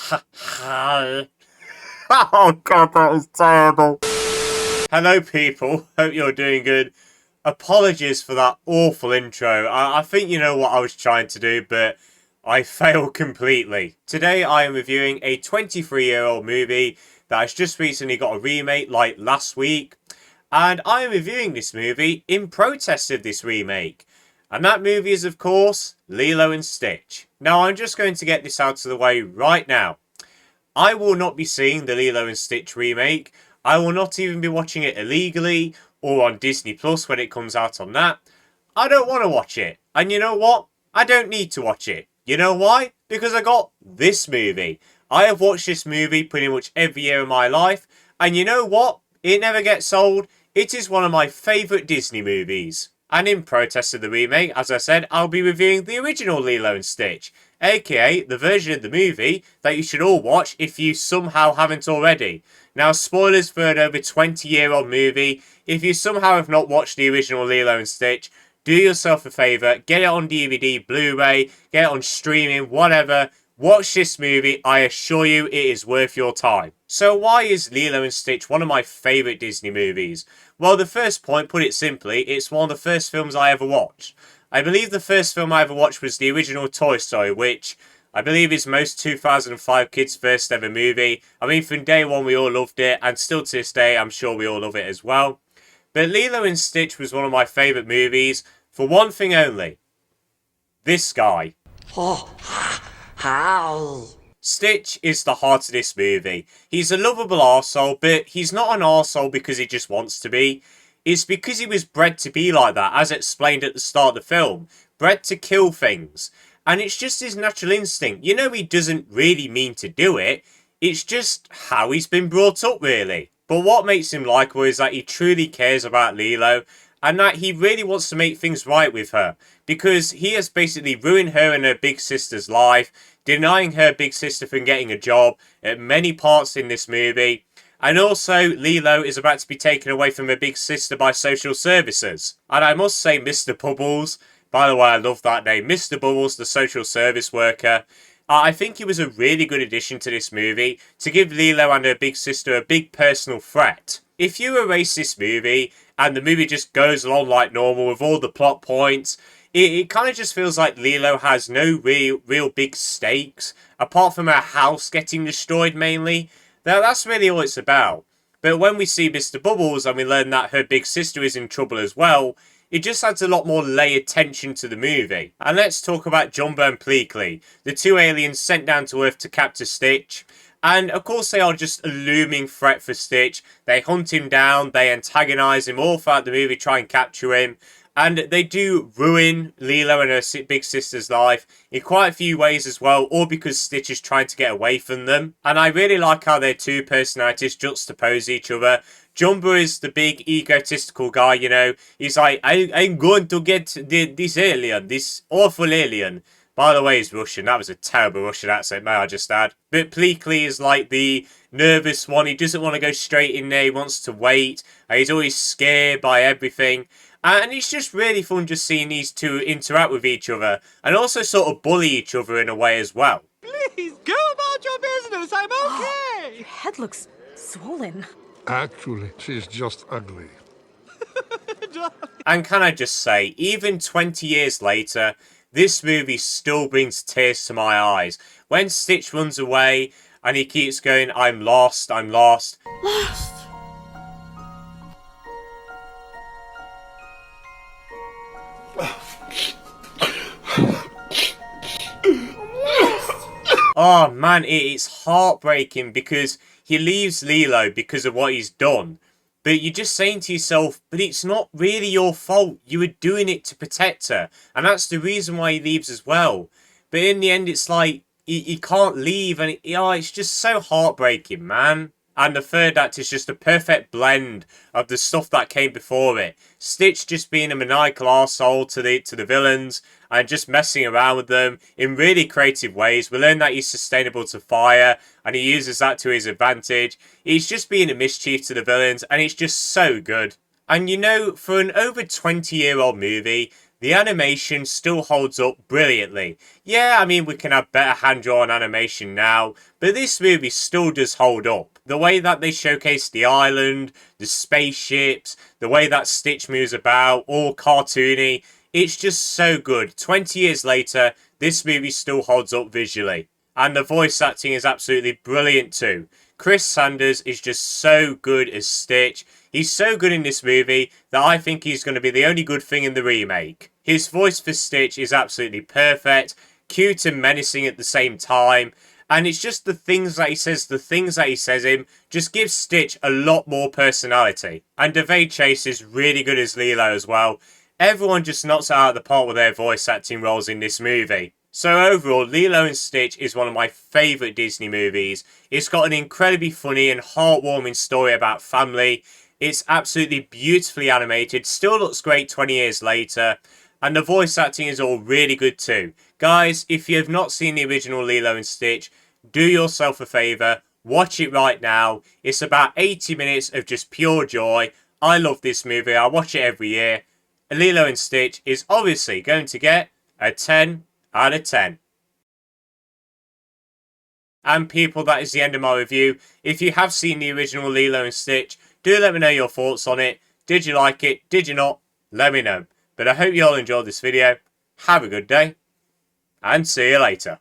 Oh god, that is terrible. Hello people, hope you're doing good. Apologies for that awful intro. I think you know what I was trying to do, but I failed completely. Today I am reviewing a 23-year-old movie that has just recently got a remake like last week. And I am reviewing this movie in protest of this remake. And that movie is, of course, Lilo and Stitch. Now, I'm just going to get this out of the way right now. I will not be seeing the Lilo and Stitch remake. I will not even be watching it illegally or on Disney Plus when it comes out on that. I don't want to watch it. And you know what? I don't need to watch it. You know why? Because I got this movie. I have watched this movie pretty much every year of my life. And you know what? It never gets old. It is one of my favourite Disney movies. And in protest of the remake, as I said, I'll be reviewing the original Lilo and Stitch, aka the version of the movie that you should all watch if you somehow haven't already. Now, spoilers for an over 20-year-old movie. If you somehow have not watched the original Lilo and Stitch, do yourself a favour, get it on DVD, Blu-ray, get it on streaming, whatever. Watch this movie, I assure you it is worth your time. So why is Lilo and Stitch one of my favourite Disney movies? Well, the first point, put it simply, it's one of the first films I ever watched. I believe the first film I ever watched was the original Toy Story, which I believe is most 2005 kids' first ever movie. I mean, from day one we all loved it, and still to this day I'm sure we all love it as well. But Lilo and Stitch was one of my favourite movies, for one thing only. This guy. Oh, hi. Stitch is the heart of this movie. He's a lovable arsehole, but he's not an arsehole because he just wants to be. It's because he was bred to be like that, as explained at the start of the film. Bred to kill things. And it's just his natural instinct. You know he doesn't really mean to do it. It's just how he's been brought up, really. But what makes him likeable is that he truly cares about Lilo, and that he really wants to make things right with her. Because he has basically ruined her and her big sister's life, denying her big sister from getting a job at many parts in this movie. And also, Lilo is about to be taken away from her big sister by social services. And I must say, Mr. Bubbles, by the way, I love that name, Mr. Bubbles, the social service worker, I think he was a really good addition to this movie to give Lilo and her big sister a big personal threat. If you erase this movie, and the movie just goes along like normal with all the plot points, it kind of just feels like Lilo has no real big stakes, apart from her house getting destroyed mainly. Now, that's really all it's about. But when we see Mr. Bubbles and we learn that her big sister is in trouble as well, it just adds a lot more layered tension to the movie. And let's talk about Jumbo and Pleakley, the two aliens sent down to Earth to capture Stitch. And of course they are just a looming threat for Stitch. They hunt him down, they antagonise him all throughout the movie, try and capture him. And they do ruin Lilo and her big sister's life in quite a few ways as well, all because Stitch is trying to get away from them. And I really like how their two personalities juxtapose each other. Jumbo is the big egotistical guy, you know. He's like, I'm going to get this alien, this awful alien. By the way, he's Russian. That was a terrible Russian accent, may I just add. But Pleakley is like the nervous one. He doesn't want to go straight in there. He wants to wait. He's always scared by everything. And it's just really fun just seeing these two interact with each other. And also sort of bully each other in a way as well. Please, go about your business. I'm okay. Your head looks swollen. Actually, she's just ugly. And can I just say, even 20 years later, this movie still brings tears to my eyes. When Stitch runs away and he keeps going, I'm lost, I'm lost. Lost. Oh man, it's heartbreaking because he leaves Lilo because of what he's done. But you're just saying to yourself, but it's not really your fault. You were doing it to protect her. And that's the reason why he leaves as well. But in the end, it's like, he can't leave. And it's just so heartbreaking, man. And the third act is just a perfect blend of the stuff that came before it. Stitch just being a maniacal arsehole to the villains and just messing around with them in really creative ways. We learn that he's sustainable to fire and he uses that to his advantage. He's just being a mischief to the villains and it's just so good. And you know, for an over 20-year-old movie, the animation still holds up brilliantly. Yeah, I mean, we can have better hand-drawn animation now, but this movie still does hold up. The way that they showcase the island, the spaceships, the way that Stitch moves about, all cartoony, it's just so good. 20 years later, this movie still holds up visually. And the voice acting is absolutely brilliant too. Chris Sanders is just so good as Stitch. He's so good in this movie that I think he's going to be the only good thing in the remake. His voice for Stitch is absolutely perfect, cute and menacing at the same time, and it's just the things that he says him just gives Stitch a lot more personality. And Daveigh Chase is really good as Lilo as well. Everyone just knocks it out of the park with their voice acting roles in this movie. So overall, Lilo and Stitch is one of my favourite Disney movies. It's got an incredibly funny and heartwarming story about family. It's absolutely beautifully animated, still looks great 20 years later, and the voice acting is all really good too. Guys, if you have not seen the original Lilo and Stitch, do yourself a favour, watch it right now. It's about 80 minutes of just pure joy. I love this movie, I watch it every year. Lilo and Stitch is obviously going to get a 10 out of 10. And people, that is the end of my review. If you have seen the original Lilo and Stitch, do let me know your thoughts on it. Did you like it? Did you not? Let me know. But I hope you all enjoyed this video. Have a good day. And see you later.